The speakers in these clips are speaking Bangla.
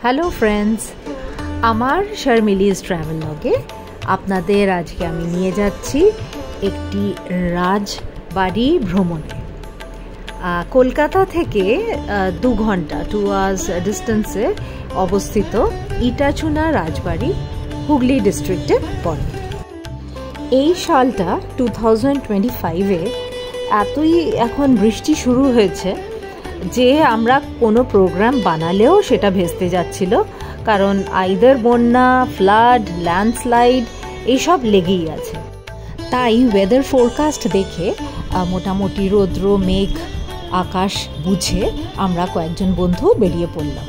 হ্যালো ফ্রেন্ডস, আমার শর্মিলিজ ট্রাভেলগে আপনাদের আজকে আমি নিয়ে যাচ্ছি একটি রাজবাড়ি ভ্রমণে। কলকাতা থেকে 2 ঘন্টা 2 আওয়ার্স ডিস্টেন্সে অবস্থিত ইটাচুনা রাজবাড়ি হুগলি ডিস্ট্রিক্টে পড়ে। এই সালটা 2025-এ এতই এখন বৃষ্টি শুরু হয়েছে যে আমরা কোনো প্রোগ্রাম বানালেও সেটা ভেস্তে যাচ্ছিল, কারণ আইদার বন্যা, ফ্লাড, ল্যান্ডস্লাইড এইসব লেগেই আছে। তাই ওয়েদার ফোরকাস্ট দেখে মোটামুটি রৌদ্র মেঘ আকাশ বুঝে আমরা কয়েকজন বন্ধু বেরিয়ে পড়লাম।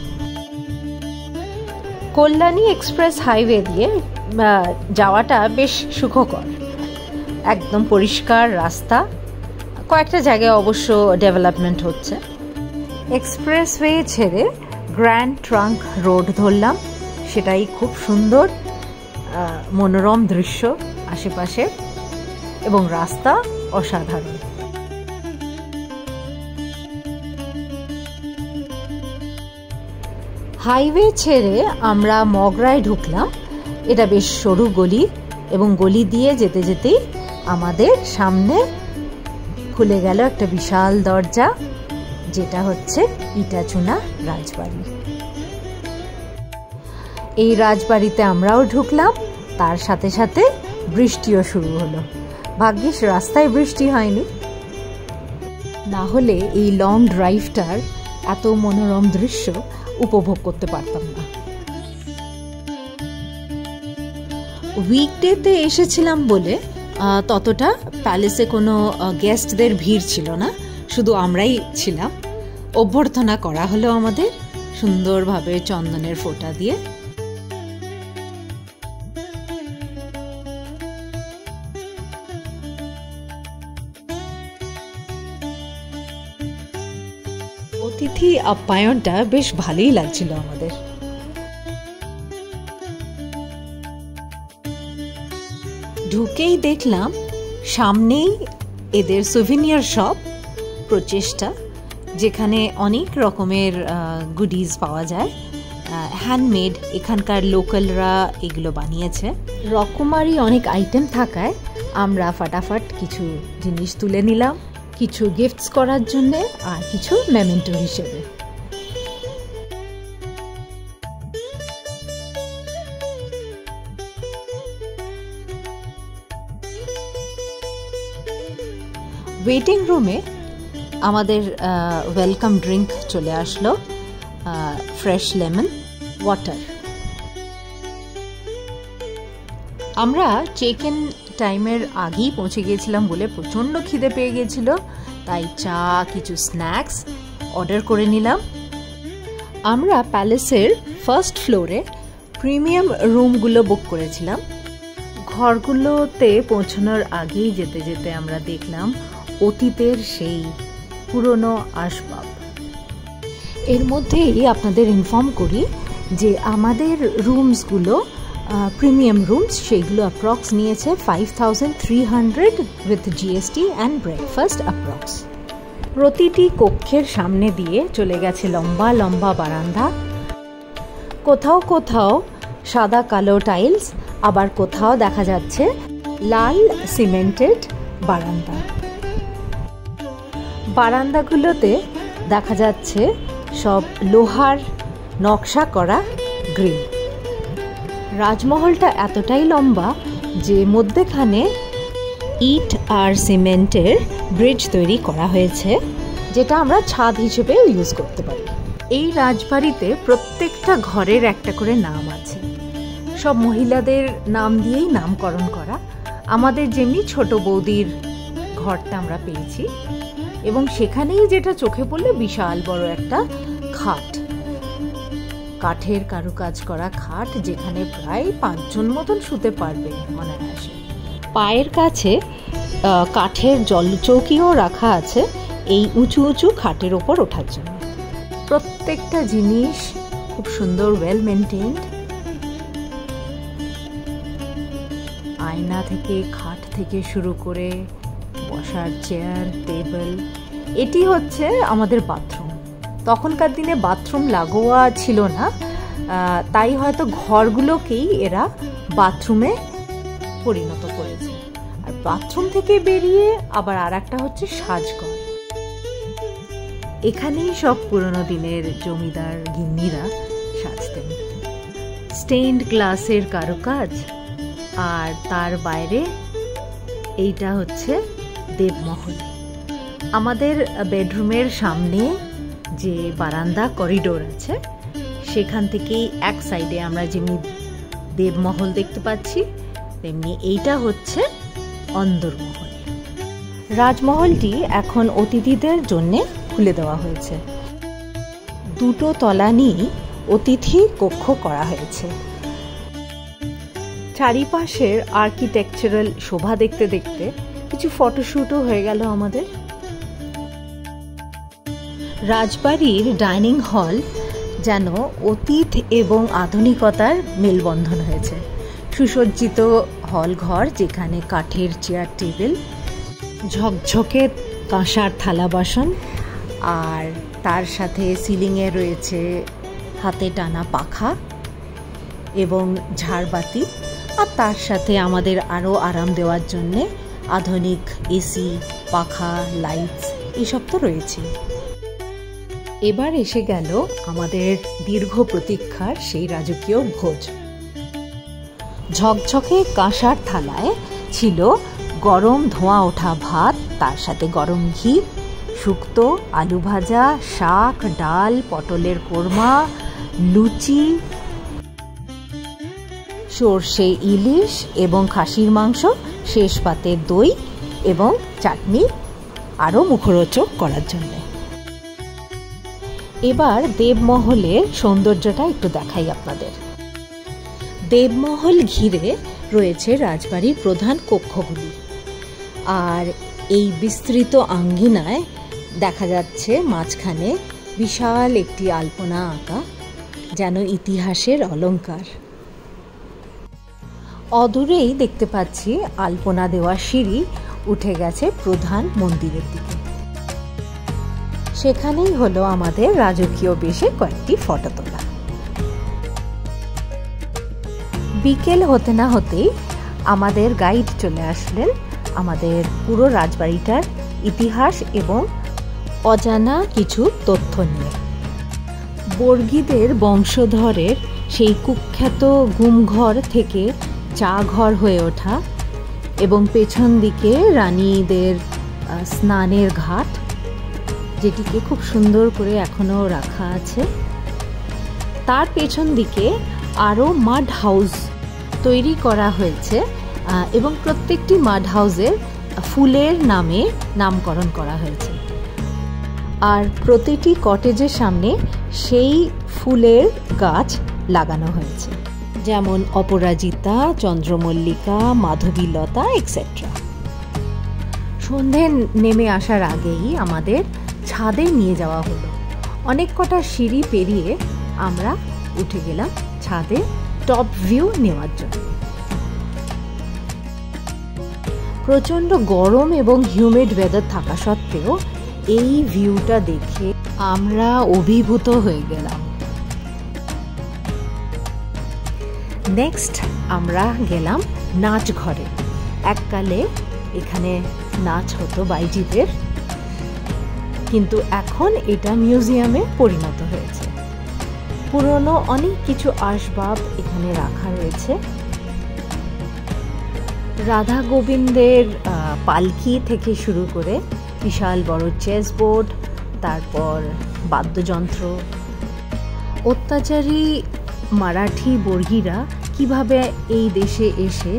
কল্যাণী এক্সপ্রেস হাইওয়ে দিয়ে যাওয়াটা বেশ সুখকর, একদম পরিষ্কার রাস্তা, কয়েকটা জায়গায় অবশ্য ডেভেলপমেন্ট হচ্ছে। এক্সপ্রেসওয়ে ছেড়ে গ্র্যান্ড ট্রাঙ্ক রোড ধরলাম, সেটাই খুব সুন্দর মনোরম দৃশ্য আশেপাশে এবং রাস্তা অসাধারণ। হাইওয়ে ছেড়ে আমরা মগরায় ঢুকলাম। এটা বেশ সরু গলি এবং গলি দিয়ে যেতে যেতেই আমাদের সামনে খুলে গেল একটা বিশাল দরজা, যেটা হচ্ছে ইটাচুনা রাজবাড়ি। এই রাজবাড়িতে আমরাও ঢুকলাম, তার সাথে সাথে বৃষ্টিও শুরু হলো। ভাগ্যিস রাস্তায় বৃষ্টি হয়নি, না হলে এই লং ড্রাইভটার এত মনোরম দৃশ্য উপভোগ করতে পারতাম না। উইকডেতে এসেছিলাম বলে ততটা প্যালেসে কোনো গেস্টদের ভিড় ছিল না, শুধু আমরাই ছিলাম। অভ্যর্থনা করা হলো আমাদের সুন্দরভাবে চন্দনের ফোঁটা দিয়ে। অতিথি আপ্যায়নটা বেশ ভালোই লাগছিল আমাদের। ঢুকেই দেখলাম সামনেই এদের সুভিনিয়ার শপ প্রচেষ্টা, যেখানে অনেক রকমের গুডিজ পাওয়া যায়, হ্যান্ডমেড, এখানকার লোকালরা এগুলো বানিয়েছে। রকমারি অনেক আইটেম থাকায় আমরা ফাটাফাট কিছু জিনিস তুলে নিলাম, কিছু গিফটস করার জন্যে আর কিছু মেমেন্টো হিসেবে। ওয়েটিং রুমে আমাদের ওয়েলকাম ড্রিঙ্ক চলে আসলো, ফ্রেশ লেমন ওয়াটার। আমরা চেক ইন টাইমের আগেই পৌঁছে গিয়েছিলাম বলে প্রচণ্ড খিদে পেয়ে গিয়েছিল, তাই চা, কিছু স্ন্যাক্স অর্ডার করে নিলাম। আমরা প্যালেসের ফার্স্ট ফ্লোরে প্রিমিয়াম রুমগুলো বুক করেছিলাম। ঘরগুলোতে পৌঁছানোর আগেই যেতে যেতে আমরা দেখলাম অতীতের সেই পুরনো আসবাব। এর মধ্যেই আপনাদের ইনফর্ম করি যে আমাদের রুমসগুলো প্রিমিয়াম রুমস, সেইগুলো অ্যাপ্রক্স নিয়েছে 5300 with GST and breakfast approx. প্রতিটি কক্ষের সামনে দিয়ে চলে গেছে লম্বা লম্বা বারান্দা, কোথাও কোথাও সাদা কালো টাইলস, আবার কোথাও দেখা যাচ্ছে লাল সিমেন্টেড বারান্দা। বারান্দাগুলোতে দেখা যাচ্ছে সব লোহার নকশা করা গ্রিল। রাজমহলটা এতটাই লম্বা যে মধ্যেখানে ইট আর সিমেন্টের ব্রিজ তৈরি করা হয়েছে, যেটা আমরা ছাদ হিসেবে ইউজ করতে পারি। এই রাজবাড়িতে প্রত্যেকটা ঘরের একটা করে নাম আছে, সব মহিলাদের নাম দিয়েই নামকরণ করা। আমাদের যেমনি ছোট বৌদির ঘরটা আমরা পেয়েছি, এবং সেখানেই যেটা চোখে পড়লো বিশাল বড় একটা খাট, কাঠের কারুকাজ করা খাট, যেখানে প্রায় 5 জন মতন শুতে পারবে মনে আসে। পায়ের কাছে কাঠের জলচৌকিও রাখা আছে এই উঁচু উঁচু খাটের ওপর ওঠার জন্য। প্রত্যেকটা জিনিস খুব সুন্দর, ওয়েল মেনটেইনড। আয়না থেকে, খাট থেকে শুরু করে বসার চেয়ার, টেবিল। এটি হচ্ছে আমাদের বাথরুম। তখনকার দিনে বাথরুম লাগোয়া ছিল না, তাই হয়তো ঘরগুলোকেই এরা বাথরুমে পরিণত করেছে। আর বাথরুম থেকে বেরিয়ে আবার আর একটা হচ্ছে সাজঘর। এখানেই সব পুরনো দিনের জমিদার গিন্নিরা সাজতেন। স্টেইনড গ্লাসের কারুকাজ, আর তার বাইরে এইটা হচ্ছে দেবমহল। আমাদের বেডরুমের সামনে যে বারান্দা করিডোর আছে, সেখান থেকেই এক সাইডে আমরা যেমনি দেবমহল দেখতে পাচ্ছি, তেমনি এইটা হচ্ছে অন্দরমহল। রাজমহলটি এখন অতিথিদের জন্য খুলে দেওয়া হয়েছে। দুটো তলা নিয়ে অতিথি কক্ষ করা হয়েছে। চারিপাশের আর্কিটেকচারাল শোভা দেখতে দেখতে কিছু ফটোশ্যুটও হয়ে গেল আমাদের। রাজবাড়ির ডাইনিং হল যেন অতীত এবং আধুনিকতার মেলবন্ধন হয়েছে। সুসজ্জিত হল ঘর, যেখানে কাঠের চেয়ার টেবিল, ঝকঝকে কাঁসার থালা বাসন, আর তার সাথে সিলিংয়ে রয়েছে হাতে টানা পাখা এবং ঝাড়বাতি, আর তার সাথে আমাদের আরও আরাম দেওয়ার জন্যে আধুনিক এসি, পাখা, লাইটস এসব তো রয়েছে। এবার এসে গেল আমাদের দীর্ঘ প্রতীক্ষার সেই রাজকীয় ভোজ। ঝকঝকে কাঁসার থালায় ছিল গরম ধোঁয়া ওঠা ভাত, তার সাথে গরম ঘি, শুক্তো, আলু ভাজা, শাক, ডাল, পটলের কোরমা, লুচি, সর্ষে ইলিশ এবং খাসির মাংস, শেষ পাতে দই এবং চাটনি আরও মুখরোচক করার জন্য। এবার দেবমহলের সৌন্দর্যটা একটু দেখাই আপনাদের। দেবমহল ঘিরে রয়েছে রাজবাড়ির প্রধান কক্ষগুলি, আর এই বিস্তৃত আঙ্গিনায় দেখা যাচ্ছে মাঝখানে বিশাল একটি আলপনা আঁকা, যেন ইতিহাসের অলংকার। অদূরেই দেখতে পাচ্ছি আলপনা দেওয়া সিঁড়ি উঠে গেছে প্রধান মন্দিরের দিকে। সেখানেই হলো আমাদের রাজকীয় বেশে কয়েকটি ফটো তোলা। বিকেল হতে না হতেই আমাদের গাইড চলে আসলেন আমাদের পুরো রাজবাড়িটার ইতিহাস এবং অজানা কিছু তথ্য নিয়ে। বর্গীদের বংশধরের সেই কুখ্যাত গুমঘর থেকে চা ঘর হয়ে ওঠা, এবং পেছন দিকে রানীদের স্নানের ঘাট, যেটিকে খুব সুন্দর করে এখনো রাখা আছে। তার পেছন দিকে আরও মাড হাউস তৈরি করা হয়েছে, এবং প্রত্যেকটি মাড হাউসের ফুলের নামে নামকরণ করা হয়েছে। আর প্রতিটি কটেজের সামনে সেই ফুলের গাছ লাগানো হয়েছে, যেমন অপরাজিতা, চন্দ্রমল্লিকা, মাধবীলতা এক্সেট্রা। সন্ধে নেমে আসার আগেই আমাদের ছাদে নিয়ে যাওয়া হলো। অনেক কটা সিঁড়ি পেরিয়ে আমরা উঠে গেলাম ছাদে টপ ভিউ নেওয়ার জন্য। প্রচণ্ড গরম এবং হিউমিড ওয়েদার থাকা সত্ত্বেও এই ভিউটা দেখে আমরা অভিভূত হয়ে গেলাম। নেক্সট আমরা গেলাম নাচ ঘরে। এককালে এখানে নাচ হতো বাইজিদের, কিন্তু এখন এটা মিউজিয়ামে পরিণত হয়েছে। পুরনো অনেক কিছু আসবাব এখানে রাখা রয়েছে। রাধা গোবিন্দের পালকি থেকে শুরু করে বিশাল বড় চেস বোর্ড, তারপর বাদ্যযন্ত্র। অত্যাচারী মারাঠি বর্গীরা কিভাবে এই দেশে এসে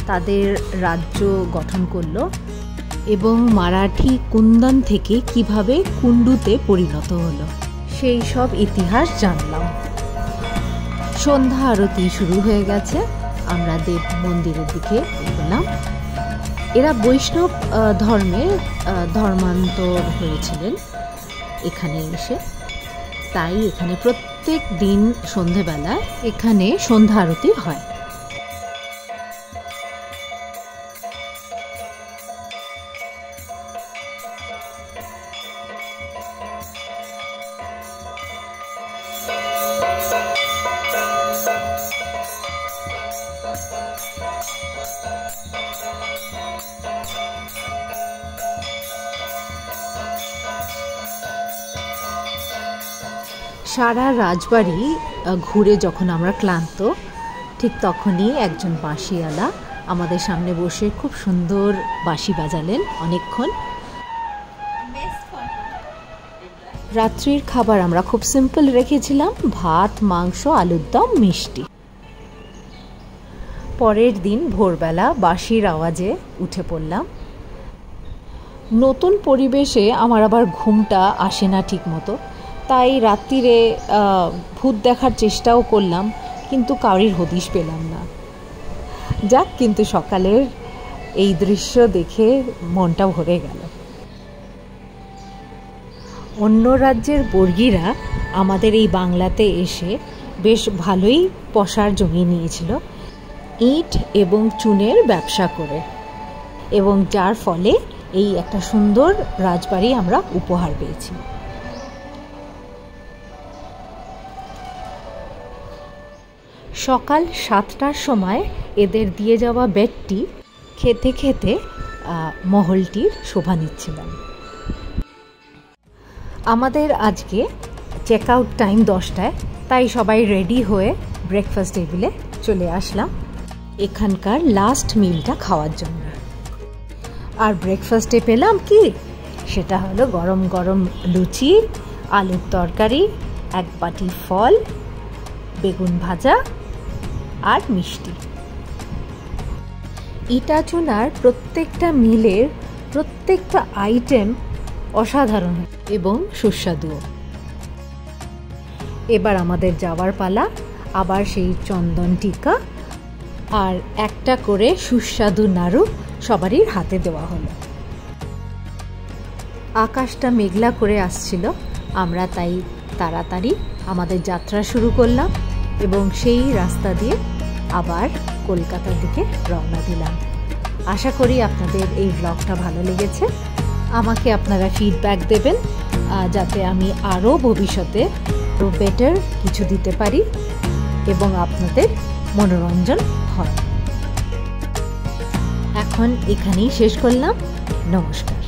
তাদের রাজ্য গঠন করলো, এবং মারাঠি কুন্দন থেকে কিভাবে কুন্ডুতে পরিণত হলো, সেই সব ইতিহাস জানলাম। সন্ধ্যা আরতি শুরু হয়ে গেছে। আমরা দেব মন্দিরের দিকে এগোলাম। এরা বৈষ্ণব ধর্মের ধর্মান্তর হয়েছিলেন এখানে এসে, তাই এখানে প্রত্যেক দিন সন্ধেবেলা এখানে সন্ধ্যা আরতি হয়। সারা রাজবাড়ি ঘুরে যখন আমরা ক্লান্ত, ঠিক তখনই একজন বাঁশিওয়ালা আমাদের সামনে বসে খুব সুন্দর বাঁশি বাজালেন অনেকক্ষণ। রাত্রির খাবার আমরা খুব সিম্পল রেখেছিলাম, ভাত, মাংস, আলুর দম, মিষ্টি। পরের দিন ভোরবেলা বাঁশির আওয়াজে উঠে পড়লাম। নতুন পরিবেশে আমার আবার ঘুমটা আসে না ঠিক মতো, তাই রাত্রিরে ভূত দেখার চেষ্টাও করলাম, কিন্তু কারোর হদিশ পেলাম না। যাক, কিন্তু সকালের এই দৃশ্য দেখে মনটা ভরে গেল। অন্য রাজ্যের বর্গীরা আমাদের এই বাংলাতে এসে বেশ ভালোই পসার জমিয়ে নিয়েছিল ইট এবং চুনের ব্যবসা করে, এবং যার ফলে এই একটা সুন্দর রাজবাড়ি আমরা উপহার পেয়েছি। সকাল 7টার সময় এদের দিয়ে যাওয়া বেডটি খেতে খেতে মহলটির শোভা নিচ্ছিলাম। আমাদের আজকে চেক আউট টাইম 10টায়, তাই সবাই রেডি হয়ে ব্রেকফাস্ট টেবিলে চলে আসলাম এখানকার লাস্ট মিলটা খাওয়ার জন্য। আর ব্রেকফাস্টে পেলাম কি, সেটা হলো গরম গরম লুচি, আলুর তরকারি, এক বাটি ফল, বেগুন ভাজা আর মিষ্টি। ইটা চুনার প্রত্যেকটা মিলের প্রত্যেকটা আইটেম অসাধারণ এবং সুস্বাদু। এবার আমাদের যাওয়ার পালা, আবার সেই চন্দন টিকা আর একটা করে সুস্বাদু নাড়ু সবারই হাতে দেওয়া হলো। আকাশটা মেঘলা করে আসছিল, আমরা তাই তাড়াতাড়ি আমাদের যাত্রা শুরু করলাম এবং সেই রাস্তা দিয়ে আবার কলকাতার দিকে রওনা দিলাম। আশা করি আপনাদের এই ব্লগটা ভালো লেগেছে। আমাকে আপনারা ফিডব্যাক দেবেন, যাতে আমি আরও ভবিষ্যতে বেটার কিছু দিতে পারি এবং আপনাদের মনোরঞ্জন হয়। এখন এখানেই শেষ করলাম। নমস্কার।